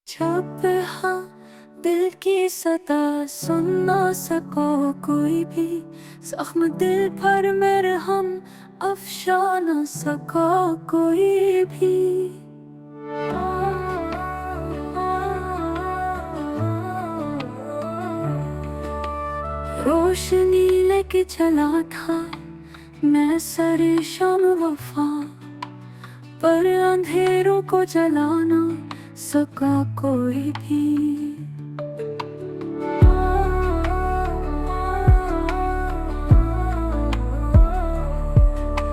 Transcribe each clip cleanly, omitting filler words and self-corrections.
जब हाँ दिल की सदा सुन ना सको कोई भी, जख्म दिल पर मरहम अफशा ना सको कोई भी। रोशनी लेके चला था मैं सरे शाम वफा, पर अंधेरों को जला ना सका कोई भी।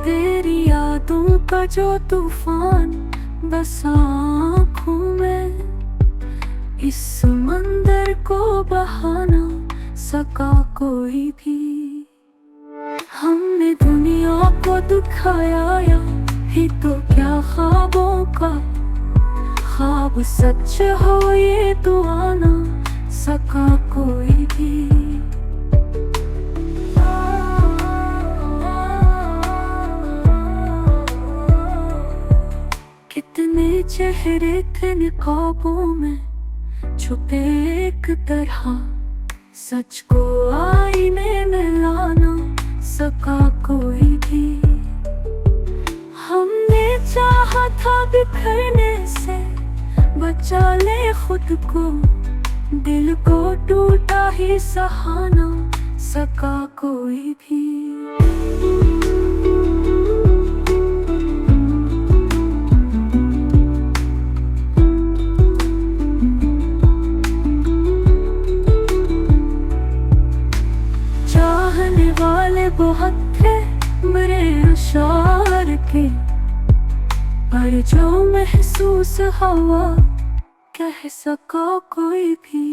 तेरी यादों का जो तूफान बस आँखों में, इस समंदर को बहाना सका कोई भी। हमने दुनिया को दुखाया या ही तो क्या ख्वाबों का, ख्वाब सच हो ये तो आना सका कोई भी। कितने चेहरे थे निकाबों में छुपे एक तरह, सच को आईने में लाना सका कोई भी। हमने चाहा था बिखरने से बचा ले खुद को, दिल को टूटा ही सहाना सका कोई भी। चाहने वाले बहुत थे मेरे अशार के, पर जो महसूस हुआ कह सका कोई भी।